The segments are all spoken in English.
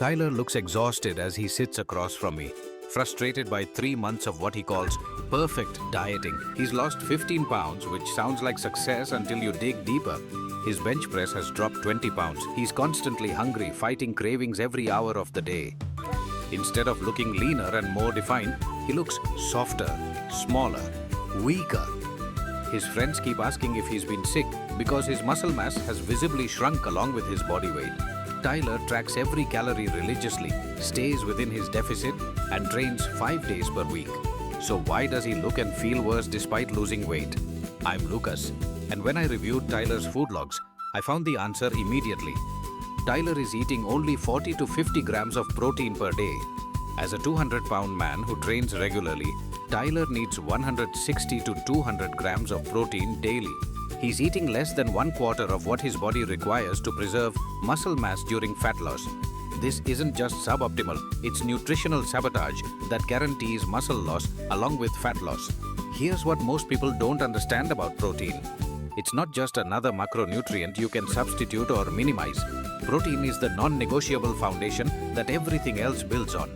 Tyler looks exhausted as he sits across from me, frustrated by 3 months of what he calls perfect dieting. He's lost 15 pounds, which sounds like success until you dig deeper. His bench press has dropped 20 pounds. He's constantly hungry, fighting cravings every hour of the day. Instead of looking leaner and more defined, he looks softer, smaller, weaker. His friends keep asking if he's been sick because his muscle mass has visibly shrunk along with his body weight. Tyler tracks every calorie religiously, stays within his deficit, and trains 5 days per week. So why does he look and feel worse despite losing weight? I'm Lucas, and when I reviewed Tyler's food logs, I found the answer immediately. Tyler is eating only 40 to 50 grams of protein per day. As a 200-pound man who trains regularly, Tyler needs 160 to 200 grams of protein daily. He's eating less than 1/4 of what his body requires to preserve muscle mass during fat loss. This isn't just suboptimal, it's nutritional sabotage that guarantees muscle loss along with fat loss. Here's what most people don't understand about protein. It's not just another macronutrient you can substitute or minimize. Protein is the non-negotiable foundation that everything else builds on.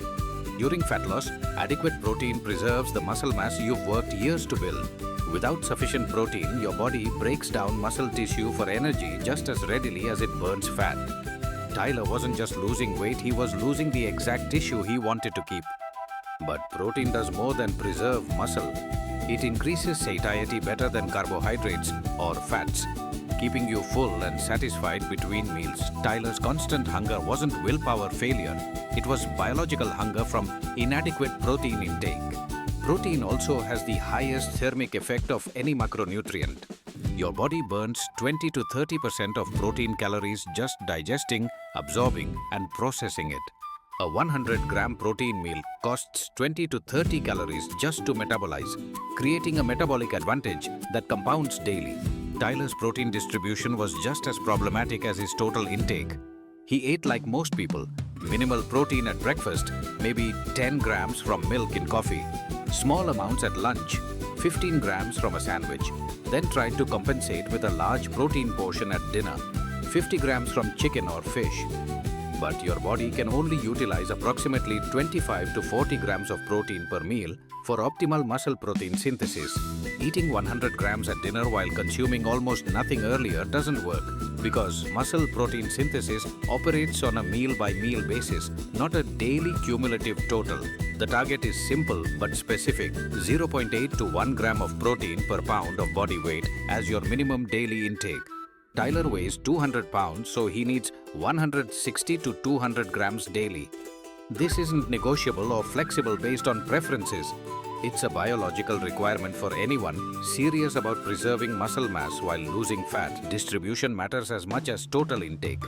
During fat loss, adequate protein preserves the muscle mass you've worked years to build. Without sufficient protein, your body breaks down muscle tissue for energy just as readily as it burns fat. Tyler wasn't just losing weight, he was losing the exact tissue he wanted to keep. But protein does more than preserve muscle. It increases satiety better than carbohydrates or fats, keeping you full and satisfied between meals. Tyler's constant hunger wasn't willpower failure, it was biological hunger from inadequate protein intake. Protein also has the highest thermic effect of any macronutrient. Your body burns 20 to 30% of protein calories just digesting, absorbing, and processing it. A 100-gram protein meal costs 20 to 30 calories just to metabolize, creating a metabolic advantage that compounds daily. Tyler's protein distribution was just as problematic as his total intake. He ate like most people, minimal protein at breakfast, maybe 10 grams from milk in coffee, small amounts at lunch, 15 grams from a sandwich, then tried to compensate with a large protein portion at dinner, 50 grams from chicken or fish. But your body can only utilize approximately 25 to 40 grams of protein per meal for optimal muscle protein synthesis. Eating 100 grams at dinner while consuming almost nothing earlier doesn't work because muscle protein synthesis operates on a meal-by-meal basis, not a daily cumulative total. The target is simple but specific, 0.8 to 1 gram of protein per pound of body weight as your minimum daily intake. Tyler weighs 200 pounds, so he needs 160 to 200 grams daily. This isn't negotiable or flexible based on preferences. It's a biological requirement for anyone serious about preserving muscle mass while losing fat. Distribution matters as much as total intake.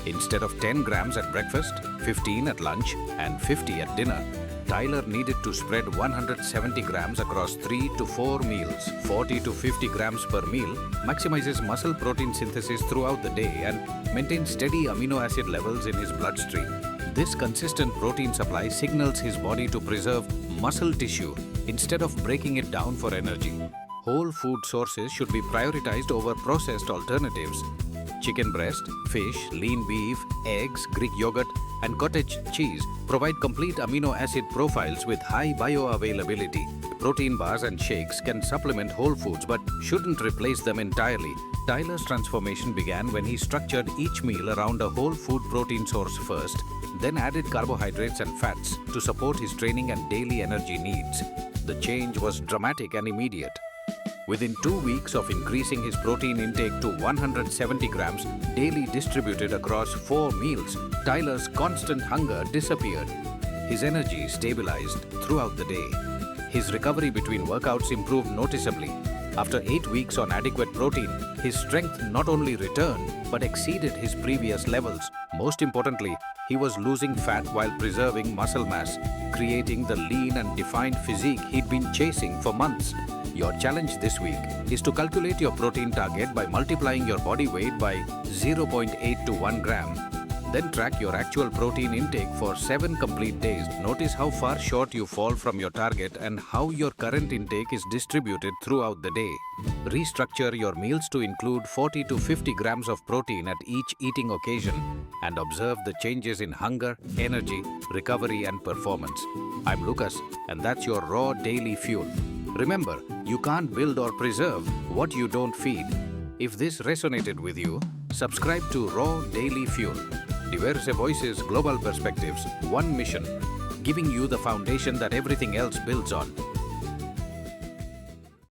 Instead of 10 grams at breakfast, 15 at lunch, and 50 at dinner, Tyler needed to spread 170 grams across 3 to 4 meals. 40 to 50 grams per meal maximizes muscle protein synthesis throughout the day and maintains steady amino acid levels in his bloodstream. This consistent protein supply signals his body to preserve muscle tissue instead of breaking it down for energy. Whole food sources should be prioritized over processed alternatives. Chicken breast, fish, lean beef, eggs, Greek yogurt, and cottage cheese provide complete amino acid profiles with high bioavailability. Protein bars and shakes can supplement whole foods but shouldn't replace them entirely. Tyler's transformation began when he structured each meal around a whole food protein source first, then added carbohydrates and fats to support his training and daily energy needs. The change was dramatic and immediate. Within 2 weeks of increasing his protein intake to 170 grams daily distributed across 4 meals, Tyler's constant hunger disappeared. His energy stabilized throughout the day. His recovery between workouts improved noticeably. After 8 weeks on adequate protein, his strength not only returned but exceeded his previous levels. Most importantly, he was losing fat while preserving muscle mass, creating the lean and defined physique he'd been chasing for months. Your challenge this week is to calculate your protein target by multiplying your body weight by 0.8 to 1 gram. Then track your actual protein intake for 7 complete days. Notice how far short you fall from your target and how your current intake is distributed throughout the day. Restructure your meals to include 40 to 50 grams of protein at each eating occasion. and observe the changes in hunger, energy, recovery, and performance. I'm Lucas, and that's your Raw Daily Fuel. Remember, you can't build or preserve what you don't feed. If this resonated with you, subscribe to Raw Daily Fuel. Diverse voices, global perspectives, one mission, giving you the foundation that everything else builds on.